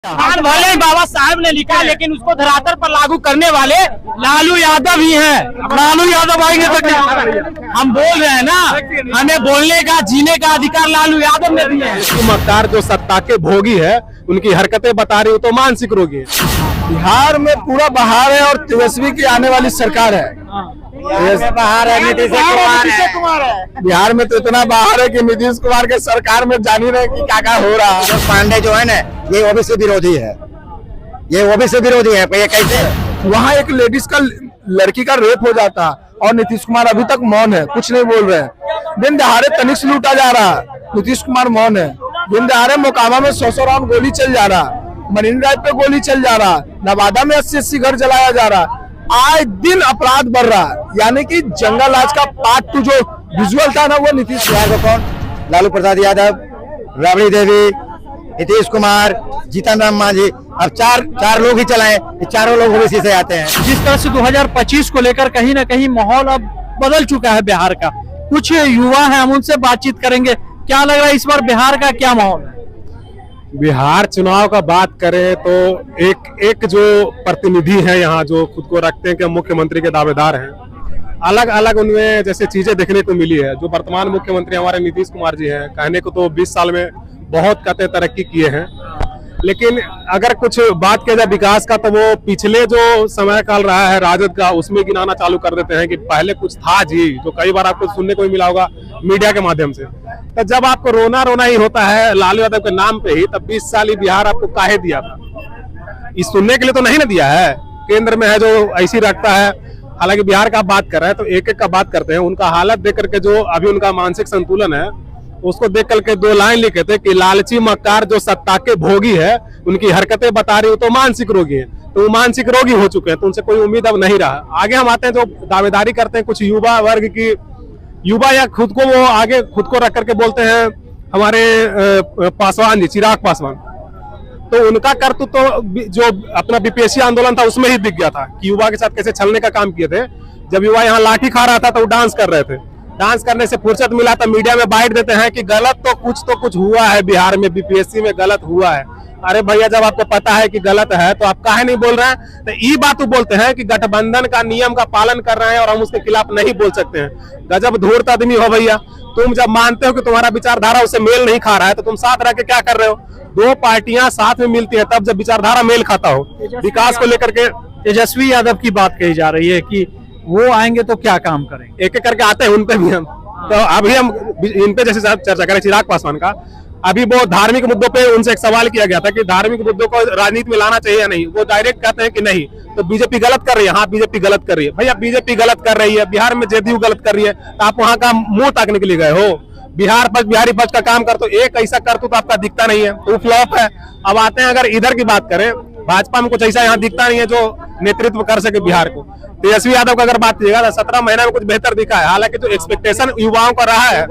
भले ही बाबा साहब ने लिखा, लेकिन उसको धरातल पर लागू करने वाले लालू यादव ही हैं। लालू यादव आएंगे तो क्या? हम बोल रहे हैं ना, हमें बोलने का, जीने का अधिकार लालू यादव ने दिया है। मक्कार जो सत्ता के भोगी है, उनकी हरकतें बता रही हो तो मानसिक रोगी है। बिहार में पूरा बहार है और तेजस्वी की आने वाली सरकार है। बहार है, नीतीश कुमार है। बिहार में तो इतना बहार है कि नीतीश कुमार के सरकार में जान ही रहे कि क्या हो रहा है। पांडे जो है ना, ये ओबीसी विरोधी है, ये ओबीसी विरोधी है। ये कैसे? वहाँ एक लेडीज का, लड़की का रेप हो जाता और नीतीश कुमार अभी तक मौन है, कुछ नहीं बोल रहे हैं। दिन दहाड़े तनिष्क लूटा जा रहा है, नीतीश कुमार मौन है। दिन दहाड़े मोकामा में 100 राउंड गोली चल जा रहा, मरीन ड्राइव पे गोली चल जा रहा, नवादा में 80 घर जलाया जा रहा। आए दिन अपराध बढ़ रहा है, यानी कि जंगल राज का पार्ट 2 जो विजुअल था ना, वो नीतीश कुमार को कौन? लालू प्रसाद यादव, राबड़ी देवी, नीतीश कुमार, जीतन राम मांझी, अब चार लोग ही चलाएं। चारों लोग ओबीसी से आते हैं। जिस तरह से 2025 को लेकर कहीं ना कहीं माहौल अब बदल चुका है बिहार का। कुछ युवा हैं, हम उनसे बातचीत करेंगे। क्या लग रहा है इस बार बिहार का क्या माहौल है? बिहार चुनाव का बात करें तो एक जो प्रतिनिधि है यहाँ, जो खुद को रखते हैं कि मुख्यमंत्री के दावेदार हैं, अलग अलग उनमें जैसे चीजें देखने को मिली है। जो वर्तमान मुख्यमंत्री हमारे नीतीश कुमार जी हैं, कहने को तो 20 साल में बहुत कते तरक्की किए हैं, लेकिन अगर कुछ बात किया जाए विकास का, तो वो पिछले जो समय काल रहा है राजद का, उसमें गिनाना चालू कर देते हैं कि पहले कुछ था जी, जो कई बार आपको सुनने को भी मिला होगा मीडिया के माध्यम से। तो जब आपको रोना ही होता है लालू यादव के नाम पे ही, तब 20 साल ही बिहार आपको काहे दिया था? इस सुनने के लिए तो नहीं ना दिया है। केंद्र में है जो ऐसी रखता है। हालांकि बिहार का बात कर रहे हैं तो एक का बात करते हैं। उनका हालत देख करके, जो अभी उनका मानसिक संतुलन है, उसको देख करके 2 लाइन लिखे थे कि लालची मक्कार जो सत्ता के भोगी है, उनकी हरकतें बता रही हो तो मानसिक रोगी है। तो वो मानसिक रोगी हो चुके हैं, तो उनसे कोई उम्मीद अब नहीं रहा। आगे हम आते हैं, जो दावेदारी करते हैं कुछ युवा वर्ग की, युवा या खुद को वो आगे खुद को रख करके बोलते हैं हमारे पासवान जी, चिराग पासवान। तो उनका कर्तव्य तो जो अपना बीपीएससी आंदोलन था उसमें ही दिख गया था कि युवा के साथ कैसे छलने का काम किए थे। जब युवा यहाँ लाठी खा रहा था तो वो डांस कर रहे थे। डांस करने से फुर्सत मिला तो मीडिया में बाइट देते हैं कि गलत तो कुछ हुआ है बिहार में, बीपीएससी में गलत हुआ है। अरे भैया, जब आपको पता है कि गलत है तो आप काहे नहीं बोल रहे हैं? तो ये बात बोलते हैं कि गठबंधन का नियम का पालन कर रहे हैं और हम उसके खिलाफ नहीं बोल सकते हैं। गजब धूर्त आदमी हो भैया। तुम जब मानते हो कि तुम्हारा विचारधारा उससे मेल नहीं खा रहा है, तो तुम साथ रह के क्या कर रहे हो? 2 पार्टियां साथ में मिलती है तब जब विचारधारा मेल खाता हो। विकास को लेकर के तेजस्वी यादव की बात कही जा रही है कि वो आएंगे तो क्या काम करेंगे। एक एक करके आते हैं उन पे भी हम। तो अभी हम इन पे जैसे चर्चा करें चिराग पासवान का, अभी वो धार्मिक मुद्दों पे उनसे एक सवाल किया गया था कि धार्मिक मुद्दों को राजनीति में लाना चाहिए या नहीं। वो डायरेक्ट कहते हैं कि नहीं। तो बीजेपी गलत कर रही है। हाँ, बीजेपी गलत कर रही है। भैया, बीजेपी गलत कर रही है, बिहार में जेडीयू गलत कर रही है, तो आप वहाँ का मुंह ताकने के लिए गए हो? बिहारी पक्ष का काम कर, तो एक ऐसा कर तो आपका दिखता नहीं है, वो फ्लॉप है। अब आते हैं, अगर इधर की बात करें, भाजपा में कुछ ऐसा यहाँ दिखता नहीं है जो नेतृत्व कर सके बिहार को। तेजस्वी यादव का अगर बात कीजिएगा तो 17 महीना में कुछ बेहतर दिखा है। हालांकि जो एक्सपेक्टेशन युवाओं का रहा है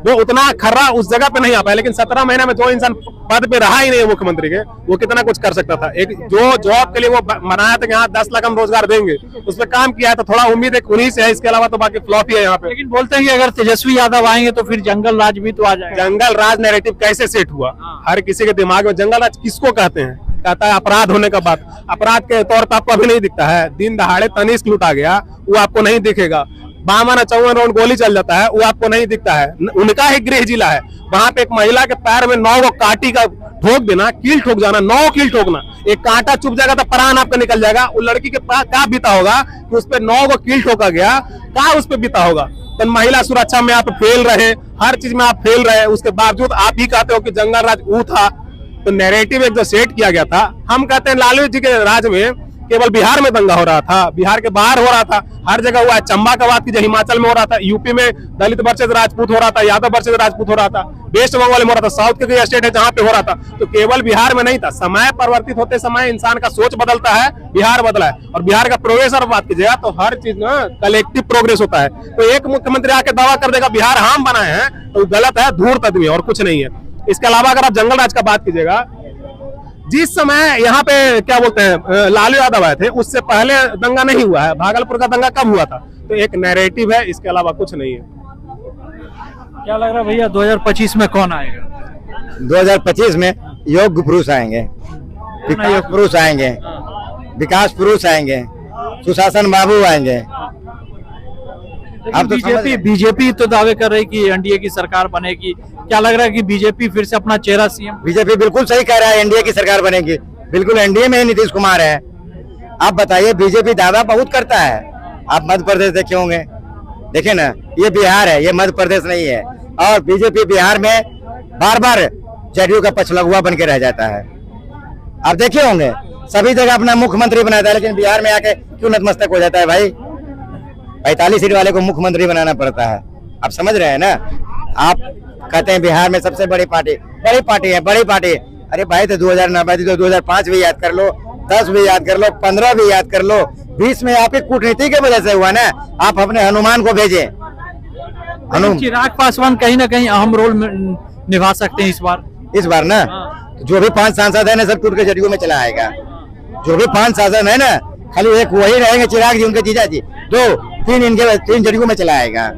वो उतना खर्रा उस जगह पे नहीं आ पाया, लेकिन 17 महीना में जो इंसान पद पे रहा ही नहीं है मुख्यमंत्री के, वो कितना कुछ कर सकता था। एक जो जॉब के लिए वो बनाया था कि यहाँ 10 लाख हम रोजगार देंगे, उस पर काम किया है, तो थोड़ा उम्मीद एक उन्हीं से है। इसके अलावा तो बाकी फ्लॉप ही है यहाँ पे। लेकिन बोलते हैं कि अगर तेजस्वी यादव आएंगे तो फिर जंगल राज भी तो आ जाएगा। जंगल राज नैरेटिव कैसे सेट हुआ? हर किसी के दिमाग में जंगल राज किसको कहते हैं? कहता है अपराध होने का बात। अपराध के तौर पर आपको अभी नहीं दिखता है। दिन दहाड़े तनिष्क लूटा गया, वो आपको नहीं दिखेगा। 52 राउंड गोली चल जाता है, वो आपको नहीं दिखता है। उनका ही गृह जिला है, वहां पे एक महिला के पैर में 9 काटी का ठोक देना, कील ठोक जाना, 9 कील ठोकना, एक कांटा चुभ जाएगा तो प्राण आपका निकल जाएगा। वो लड़की के पास क्या बीता होगा कि उस पर 9 कील ठोका गया, क्या उस पर बीता होगा? तो महिला सुरक्षा में आप फेल रहे, हर चीज में आप फेल रहे, उसके बावजूद आप ही कहते हो कि जंगल राज वो था। तो नैरेटिव एक जो सेट किया गया था, हम कहते हैं लालू जी के राज में केवल बिहार में दंगा हो रहा था, बिहार के बाहर हो रहा था, हर जगह हुआ है। चंबा का बात कीजिए, हिमाचल में हो रहा था, यूपी में दलित वर्सेस राजपूत हो रहा था, यादव वर्सेस राजपूत हो रहा था, वेस्ट बंगाल में हो रहा था, साउथ के कई स्टेट है जहाँ पे हो रहा था। तो केवल बिहार में नहीं था। समय परिवर्तित होते समय इंसान का सोच बदलता है, बिहार बदला है। और बिहार का प्रोग्रेस और बात कीजिएगा तो हर चीज ना कलेक्टिव प्रोग्रेस होता है। तो एक मुख्यमंत्री आके दावा कर देगा बिहार हम बनाए हैं, तो गलत है, धूर्त आदमी और कुछ नहीं है। इसके अलावा अगर आप जंगल राज का बात कीजिएगा, जिस समय यहाँ पे क्या बोलते हैं लालू यादव आए थे, उससे पहले दंगा नहीं हुआ है। भागलपुर का दंगा कब हुआ था? तो एक नैरेटिव है, इसके अलावा कुछ नहीं है। क्या लग रहा है भैया 2025 में कौन आएगा? 2025 में योग्य पुरुष आएंगे। विकास पुरुष आएंगे, विकास पुरुष आएंगे, सुशासन बाबू आएंगे। आप तो बीजेपी तो दावे कर रही कि एनडीए की सरकार बनेगी, क्या लग रहा है कि बीजेपी फिर से अपना चेहरा सीएम? बीजेपी बिल्कुल सही कह रहा है, एनडीए की सरकार बनेगी, बिल्कुल एनडीए में ही नीतीश कुमार है। आप बताइए, बीजेपी दावा बहुत करता है। आप मध्य प्रदेश देखे होंगे, देखे ना, ये बिहार है, ये मध्य प्रदेश नहीं है। और बीजेपी बिहार में बार बार जदयू का पछलगुआ बन के रह जाता है। आप देखे होंगे, सभी जगह अपना मुख्यमंत्री बनाता है, लेकिन बिहार में आके क्यों नतमस्तक हो जाता है भाई? 45 सीट वाले को मुख्यमंत्री बनाना पड़ता है। आप समझ रहे हैं ना? आप कहते हैं बिहार में सबसे बड़ी पार्टी है, बड़ी पार्टी। अरे भाई, तो 2009 तो 2005 भी याद कर लो, 10 भी याद कर लो, 15 भी याद कर लो। 20 में आपकी कूटनीति की वजह से हुआ ना। आप अपने हनुमान को भेजे। चिराग पासवान कहीं ना कहीं अहम रोल निभा सकते हैं इस बार ना। जो भी 5 सांसद है ना, सब टूट के जदयू में चला आएगा। जो भी 5 सांसद है ना, खाली एक वही रहेंगे, चिराग जी, उनके जीजा जी, 2-3 जदयू में चला आएगा।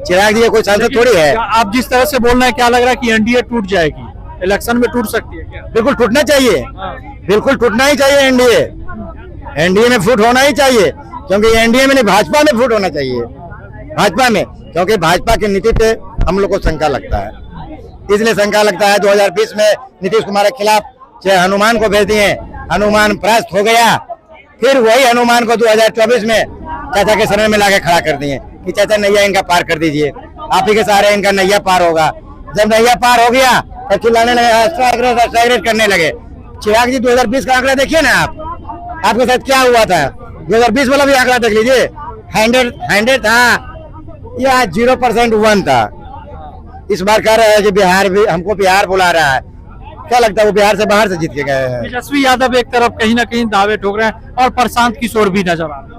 चिराग जी कोई सांसद थोड़ी है। आप जिस तरह से बोल रहे हैं, क्या लग रहा है कि एनडीए टूट जाएगी, इलेक्शन में टूट सकती है क्या? बिल्कुल टूटना चाहिए, बिल्कुल टूटना ही चाहिए। एनडीए में फूट होना ही चाहिए, क्योंकि एनडीए में नहीं, भाजपा में फूट होना चाहिए। भाजपा में, क्योंकि भाजपा की नीति पे हम लोग को शंका लगता है, इसलिए शंका लगता है। 2020 में नीतीश कुमार के खिलाफ चाहे हनुमान को भेज दिए, हनुमान परास्त हो गया। फिर वही हनुमान को 2024 में चाचा के शरण में लाके खड़ा कर दिए कि चाचा नैया इनका पार कर दीजिए, आप ही के सहारे इनका नैया पार होगा। जब नैया पार हो गया तब चिल्लाने लगे, स्ट्राइक करने लगे। चिराग जी 2020 का आंकड़ा देखिए ना आप, आपके साथ क्या हुआ था। 2020 वाला भी आंकड़ा देख लीजिए, 100 था या 0% 1 था। इस बार कह रहे हैं कि बिहार भी हमको बिहार बुला रहा है। क्या लगता है वो बिहार से बाहर से जीत के गए हैं? तेजस्वी यादव एक तरफ कहीं ना कहीं दावे ठोक रहे हैं और प्रशांत किशोर भी नजर आ रहे हैं।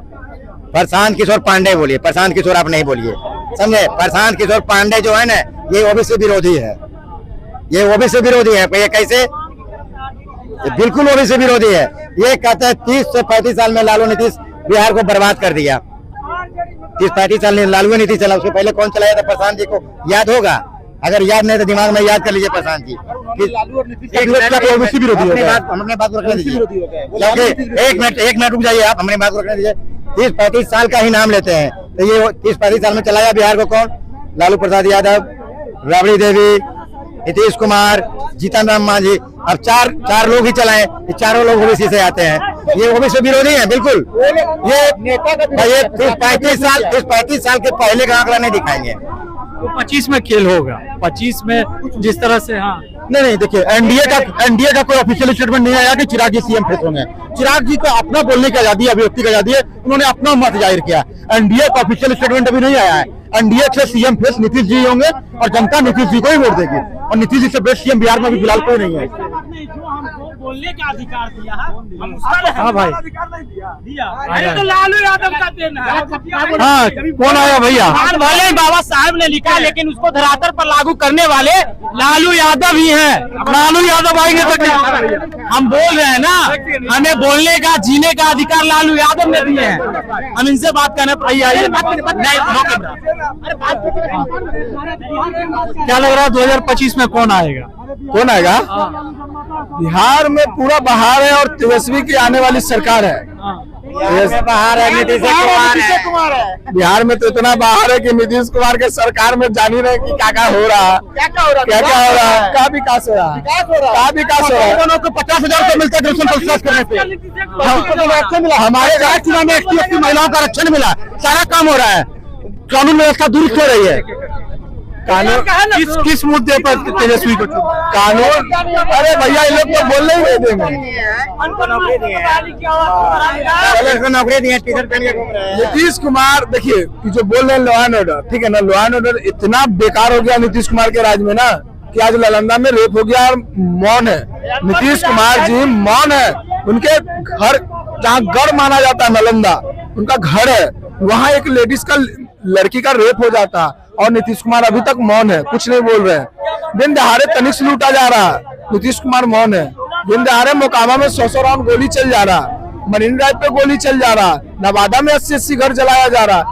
प्रशांत किशोर पांडे बोलिए, प्रशांत किशोर आप नहीं बोलिए, समझे? प्रशांत किशोर पांडे जो है ना, ये ओबीसी विरोधी है, ये ओबीसी विरोधी है। ये कैसे? ये बिल्कुल ओबीसी विरोधी है। ये कहते हैं 30 से 35 साल में लालू नीतीश बिहार को बर्बाद कर दिया। 30-35 साल में लालू नीतीश चला, उसके पहले कौन चलाया था? प्रशांत जी को याद होगा, अगर याद नहीं तो दिमाग में याद कर लीजिए प्रशांत जी। हमने बात को रखने दीजिए, एक मिनट रुक जाइए आप, हमने बात को रखने दीजिए। 30-35 साल का ही नाम लेते हैं, तो ये 30-35 साल में चलाया बिहार को कौन? लालू प्रसाद यादव, राबड़ी देवी, नीतीश कुमार, जीतन राम मांझी। अब चार लोग ही चलाए, ये चारों लोग ओबीसी से आते हैं। ये ओबीसी विरोधी है बिल्कुल। ये 35 साल के पहले का आंकड़ा नहीं दिखाएंगे। तो 25 में खेल होगा, 25 में जिस तरह से। हाँ, नहीं देखिए, एनडीए का कोई ऑफिशियल स्टेटमेंट नहीं आया कि चिराग जी सीएम फेस होंगे। चिराग जी को अपना बोलने की आजादी है, अभिव्यक्ति की आजादी है, उन्होंने अपना मत जाहिर किया। एनडीए का ऑफिशियल स्टेटमेंट अभी नहीं आया है। एनडीए से सीएम फेस नीतीश जी होंगे और जनता नीतीश जी को ही वोट देगी, और नीतीश जी से बेस्ट सीएम बिहार में भी फिलहाल कोई नहीं है। बोलने का अधिकार दिया है, हाँ भाई, अरे तो लालू यादव का देना है। हाँ, कौन आया भैया? भले ही बाबा साहब ने लिखा है, लेकिन उसको धरातल पर लागू करने वाले लालू यादव ही हैं। लालू यादव आएंगे तो क्या? हम बोल रहे हैं ना, हमें बोलने का, जीने का अधिकार लालू यादव ने दिए हैं। हम इनसे बात करने पर आइए। क्या लग रहा है 2025 में कौन आएगा? कौन आएगा? बिहार में पूरा बहार है और तेजस्वी की आने वाली सरकार है। बहार है, नीतीश कुमार है। बिहार में तो इतना बाहर है कि नीतीश कुमार के सरकार में जान ही रहे कि क्या हो रहा है, क्या विकास हो रहा है, क्या विकास हो रहा है। दोनों को 50,000 रुपए मिलता है ग्रेजुएशन करने पे। हमारे राज्य चुनाव में ST महिलाओं का आरक्षण मिला, सारा काम हो रहा है। कानून व्यवस्था दुरुस्त हो रही है। कानून किस मुद्दे पर तेजस्वी को कानून? अरे भैया, ये लोग तो बोलने ही नहीं देंगे। नौकरी दिए, टी-शर्ट पहन के घूम रहे हैं। नीतीश कुमार देखिए कि जो बोल रहे हैं लॉ एंड ऑर्डर, ठीक है ना, लॉ एंड ऑर्डर इतना बेकार हो गया नीतीश कुमार के राज में ना, कि आज नालंदा में रेप हो गया और मौन है। नीतीश कुमार जी मौन है। उनके घर, जहाँ गढ़ माना जाता है नालंदा, उनका घर है, वहाँ एक लेडीज का, लड़की का रेप हो जाता, और नीतीश कुमार अभी तक मौन है, कुछ नहीं बोल रहे हैं। दिन दहाड़े तनिक से लूटा जा रहा है, नीतीश कुमार मौन है। दिन दहाड़े मोकामा में 100 राउंड गोली चल जा रहा, मरीन ड्राइव पे गोली चल जा रहा, नवादा में 80 घर जलाया जा रहा।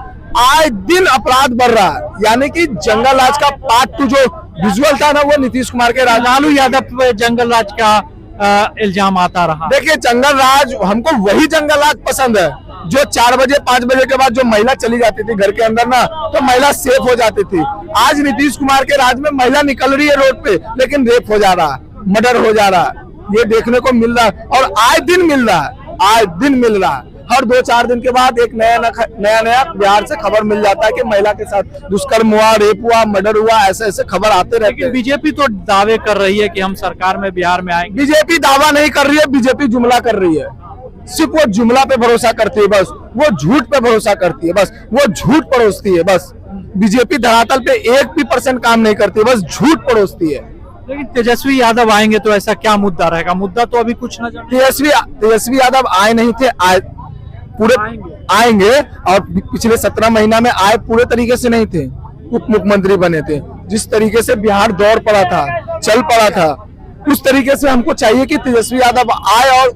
आए दिन अपराध बढ़ रहा है, यानी कि जंगल राज का पार्ट 2 जो विजुअल था ना, वो नीतीश कुमार के राज। लालू यादव पे जंगल राज का इल्जाम आता रहा। देखिए जंगल राज, हमको वही जंगल राज पसंद है जो 4 बजे 5 बजे के बाद जो महिला चली जाती थी घर के अंदर ना, तो महिला सेफ हो जाती थी। आज नीतीश कुमार के राज में महिला निकल रही है रोड पे, लेकिन रेप हो जा रहा, मर्डर हो जा रहा, ये देखने को मिल रहा है और आए दिन मिल रहा है, आए दिन मिल रहा है। हर 2-4 दिन के बाद एक नया बिहार से खबर मिल जाता है कि महिला के साथ दुष्कर्म हुआ, रेप हुआ, मर्डर हुआ, ऐसे खबर आते रहते हैं। बीजेपी तो दावे कर रही है कि हम सरकार में बिहार में आएंगे। बीजेपी दावा नहीं कर रही है, बीजेपी जुमला कर रही है। सिर्फ वो जुमला पे भरोसा करती है, बस वो झूठ पे भरोसा करती है, बस वो झूठ परोसती है। बस बीजेपी धरातल पे 1% काम नहीं करती है, बस झूठ परोसती है। लेकिन तेजस्वी यादव आएंगे तो ऐसा क्या मुद्दा रहेगा? मुद्दा तो अभी कुछ नजर तेजस्वी यादव आए नहीं थे, पूरे आएंगे और पिछले 17 महीना में आए पूरे तरीके से नहीं थे। उप मुख्यमंत्री बने थे, जिस तरीके से बिहार दौड़ पड़ा था, चल पड़ा था, उस तरीके से हमको चाहिए कि तेजस्वी यादव आए और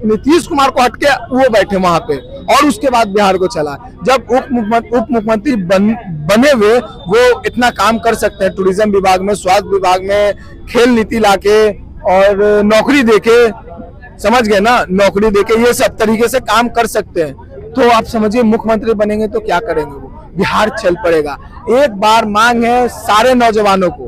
नीतीश कुमार को हटके वो बैठे वहां पे और उसके बाद बिहार को चला। जब उप मुख्यमंत्री बने हुए वो इतना काम कर सकते हैं, टूरिज्म विभाग में, स्वास्थ्य विभाग में, खेल नीति लाके और नौकरी देके, समझ गए ना, नौकरी देके ये सब तरीके से काम कर सकते हैं, तो आप समझिए मुख्यमंत्री बनेंगे तो क्या करेंगे वो, बिहार चल पड़ेगा। एक बार मांग है सारे नौजवानों को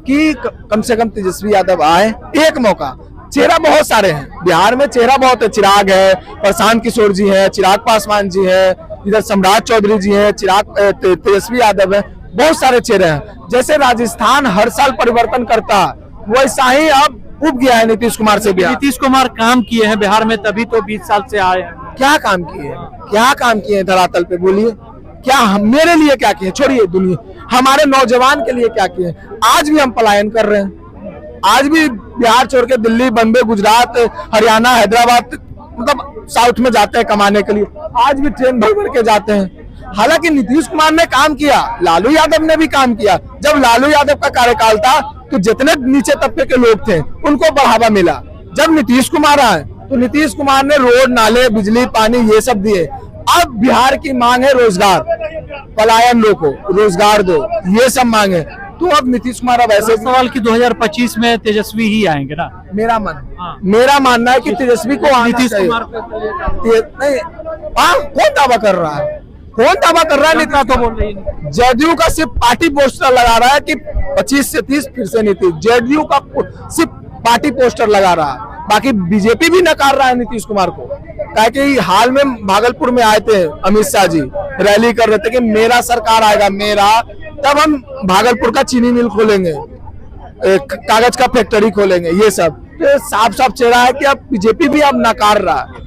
कि कम से कम तेजस्वी यादव आए, एक मौका। चेहरा बहुत सारे हैं बिहार में, चेहरा बहुत है, चिराग है, प्रशांत किशोर जी है, चिराग पासवान जी है, इधर सम्राट चौधरी जी है, तेजस्वी यादव है, बहुत सारे चेहरे हैं। जैसे राजस्थान हर साल परिवर्तन करता, वैसा ही अब उब गया है नीतीश कुमार से बिहार। नीतीश कुमार काम किए हैं बिहार में, तभी तो 20 साल से आए हैं। क्या काम किए हैं, क्या काम किए हैं धरातल पे, बोलिए क्या मेरे लिए क्या किए, छोड़िए दुनिया, हमारे नौजवान के लिए क्या किए। आज भी हम पलायन कर रहे हैं, आज भी बिहार छोड़ के दिल्ली, बम्बे, गुजरात, हरियाणा, हैदराबाद, मतलब साउथ में जाते हैं कमाने के लिए। आज भी ट्रेन भर के जाते हैं। हालांकि नीतीश कुमार ने काम किया, लालू यादव ने भी काम किया। जब लालू यादव का कार्यकाल था तो जितने नीचे तबके के लोग थे उनको बढ़ावा मिला। जब नीतीश कुमार आए तो नीतीश कुमार ने रोड, नाले, बिजली, पानी ये सब दिए। अब बिहार की मांग है रोजगार, पलायन रोको, रोजगार दो, ये सब मांग है। तो अब नीतीश कुमार अब ऐसे सवाल कि 2025 में तेजस्वी ही आएंगे ना? मेरा मानना है कि तेजस्वी को नीतीश कुमार नहीं, कौन दावा कर रहा है, कौन दावा कर रहा है? नेता तो बोल रही है। जदयू का सिर्फ पार्टी पोस्टर लगा रहा है कि 25 से 30 फिर से नीतीश, जदयू का सिर्फ पार्टी पोस्टर लगा रहा है, बाकी बीजेपी भी नकार रहा है नीतीश कुमार को। कि हाल में भागलपुर में आए थे अमित शाह जी, रैली कर रहे थे कि मेरा सरकार आएगा, मेरा, तब हम भागलपुर का चीनी मिल खोलेंगे, कागज का फैक्ट्री खोलेंगे, ये सब तो साफ साफ चेहरा है कि अब बीजेपी भी अब नकार रहा है।